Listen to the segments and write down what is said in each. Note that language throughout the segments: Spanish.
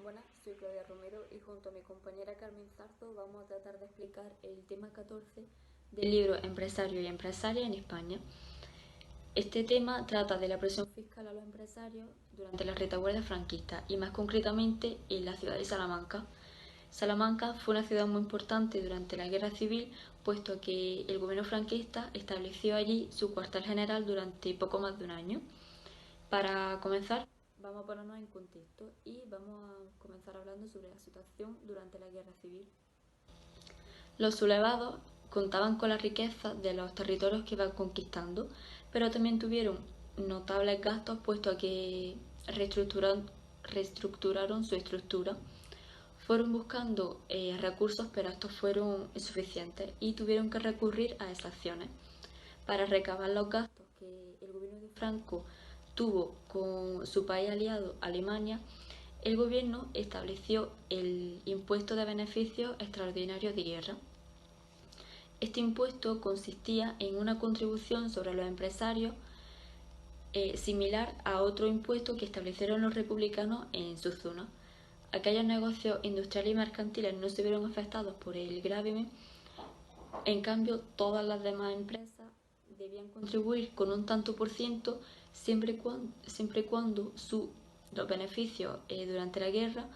Buenas, soy Claudia Romero y junto a mi compañera Carmen Zarzo vamos a tratar de explicar el tema 14 del libro Empresario y Empresaria en España. Este tema trata de la presión fiscal a los empresarios durante la retaguardia franquista y más concretamente en la ciudad de Salamanca. Salamanca fue una ciudad muy importante durante la Guerra Civil, puesto que el gobierno franquista estableció allí su cuartel general durante poco más de un año. Para comenzar, vamos a ponernos en contexto y vamos a comenzar hablando sobre la situación durante la Guerra Civil. Los sublevados contaban con la riqueza de los territorios que iban conquistando, pero también tuvieron notables gastos puesto a que reestructuraron su estructura. Fueron buscando recursos, pero estos fueron insuficientes y tuvieron que recurrir a exacciones. Para recabar los gastos que el gobierno de Franco tuvo con su país aliado, Alemania, el gobierno estableció el impuesto de beneficios extraordinarios de guerra. Este impuesto consistía en una contribución sobre los empresarios similar a otro impuesto que establecieron los republicanos en su zona. Aquellos negocios industriales y mercantiles no se vieron afectados por el gravamen. En cambio, todas las demás empresas debían contribuir con un tanto por ciento siempre y cuando los beneficios durante la guerra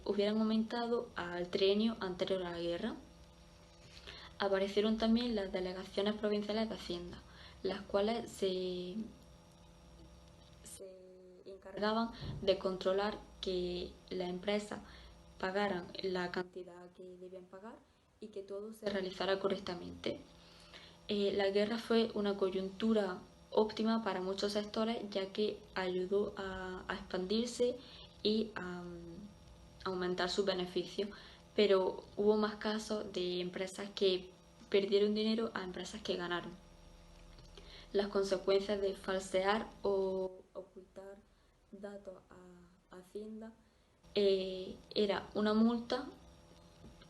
hubieran aumentado al trienio anterior a la guerra. Aparecieron también las delegaciones provinciales de Hacienda, las cuales se encargaban de controlar que las empresas pagaran la cantidad que debían pagar y que todo se realizara correctamente. La guerra fue una coyuntura óptima para muchos sectores, ya que ayudó a expandirse y a aumentar sus beneficios, pero hubo más casos de empresas que perdieron dinero a empresas que ganaron. Las consecuencias de falsear o ocultar datos a Hacienda era una multa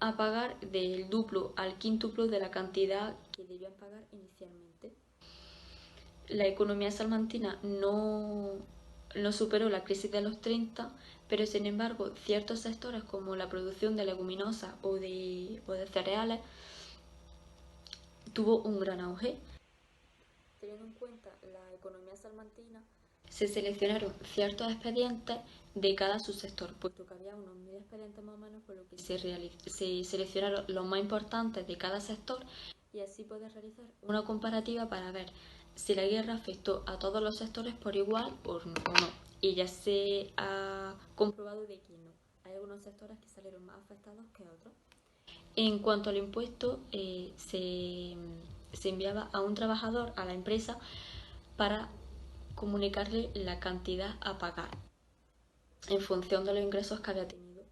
a pagar del duplo al quíntuplo de la cantidad que debían pagar inicialmente. La economía salmantina no superó la crisis de los 30, pero sin embargo ciertos sectores como la producción de leguminosas o de cereales tuvo un gran auge. Teniendo en cuenta la economía salmantina, se seleccionaron ciertos expedientes de cada subsector, puesto que había unos 1000 expedientes más o menos, por lo que se seleccionaron los más importantes de cada sector y así poder realizar una comparativa para ver si la guerra afectó a todos los sectores por igual o no. Y ya se ha comprobado de que no. Hay algunos sectores que salieron más afectados que otros. En cuanto al impuesto, se enviaba a un trabajador a la empresa para comunicarle la cantidad a pagar en función de los ingresos que había tenido.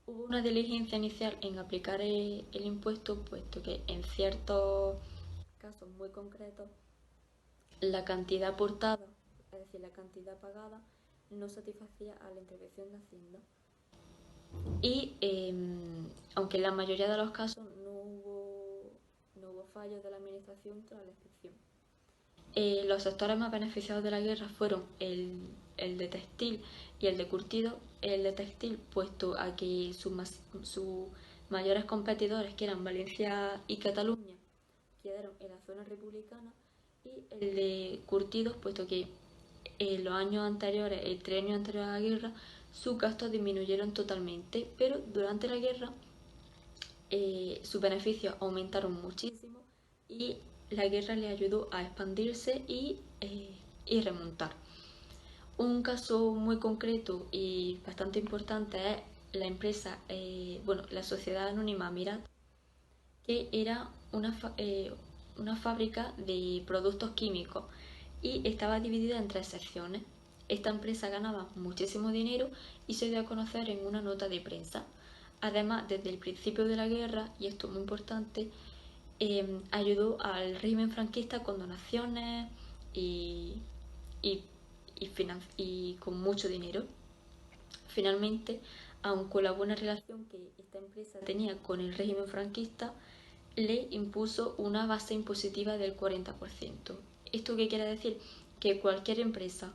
Hubo una diligencia inicial en aplicar el impuesto, puesto que en ciertos casos muy concretos la cantidad aportada, es decir, la cantidad pagada, no satisfacía a la intervención de Hacienda. Y aunque en la mayoría de los casos no hubo fallos de la administración tras la inspección. Los sectores más beneficiados de la guerra fueron el de textil y el de curtido. El de textil, puesto a que sus mayores competidores, que eran Valencia y Cataluña, quedaron en la zona republicana, y el de curtidos, puesto que en los años anteriores, el trienio anterior a la guerra, sus gastos disminuyeron totalmente, pero durante la guerra sus beneficios aumentaron muchísimo y la guerra le ayudó a expandirse y remontar. Un caso muy concreto y bastante importante es la empresa, la sociedad anónima Mirat, que era una fábrica de productos químicos y estaba dividida en 3 secciones. Esta empresa ganaba muchísimo dinero y se dio a conocer en una nota de prensa. Además, desde el principio de la guerra, y esto es muy importante, ayudó al régimen franquista con donaciones y con mucho dinero. Finalmente, aun con la buena relación que esta empresa tenía con el régimen franquista, le impuso una base impositiva del 40%. ¿Esto qué quiere decir? Que cualquier empresa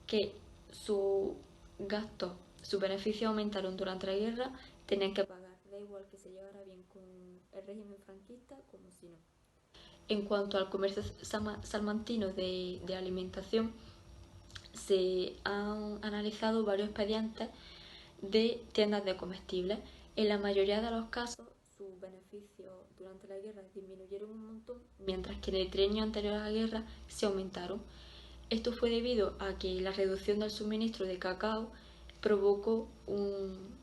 que sus gastos sus beneficios aumentaron durante la guerra, tenían que pagar, da igual que se llevara bien con el régimen franquista como si no. En cuanto al comercio salmantino de alimentación, se han analizado varios expedientes de tiendas de comestibles. En la mayoría de los casos, sus beneficios durante la guerra disminuyeron un montón, mientras que en el trienio anterior a la guerra se aumentaron. Esto fue debido a que la reducción del suministro de cacao provocó un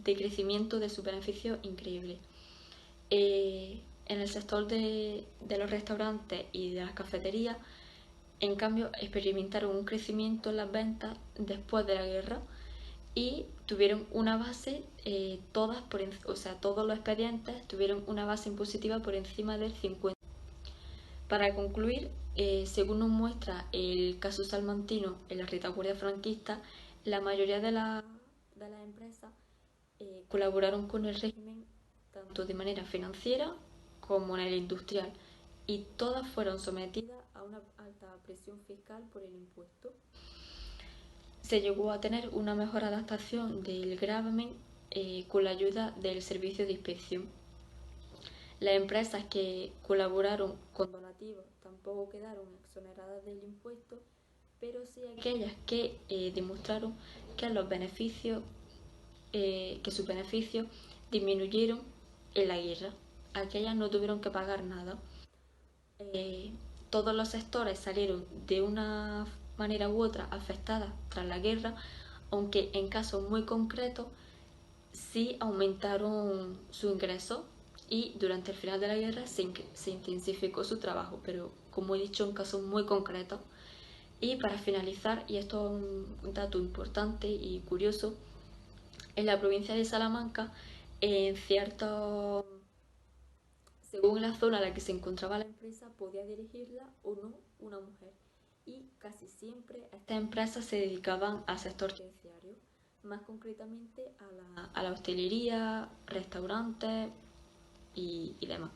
decrecimiento de sus beneficios increíble. En el sector de los restaurantes y de las cafeterías, en cambio, experimentaron un crecimiento en las ventas después de la guerra y tuvieron una base, todos los expedientes tuvieron una base impositiva por encima del 50%. Para concluir, según nos muestra el caso salmantino en la retaguardia franquista, la mayoría de las empresas colaboraron con el régimen tanto de manera financiera como en el industrial, y todas fueron sometidas a una alta presión fiscal por el impuesto. Se llegó a tener una mejor adaptación del gravamen con la ayuda del servicio de inspección. Las empresas que colaboraron con donativos tampoco quedaron exoneradas del impuesto, pero sí aquellas que demostraron que sus beneficios disminuyeron en la guerra. Aquellas no tuvieron que pagar nada. Todos los sectores salieron de una manera u otra afectadas tras la guerra, aunque en casos muy concretos sí aumentaron su ingreso y durante el final de la guerra se intensificó su trabajo, pero como he dicho, en casos muy concretos. Y para finalizar, y esto es un dato importante y curioso, en la provincia de Salamanca, según la zona en la que se encontraba la empresa, podía dirigirla o no una mujer. Y casi siempre estas empresas se dedicaban al sector terciario, más concretamente a la hostelería, restaurantes y demás.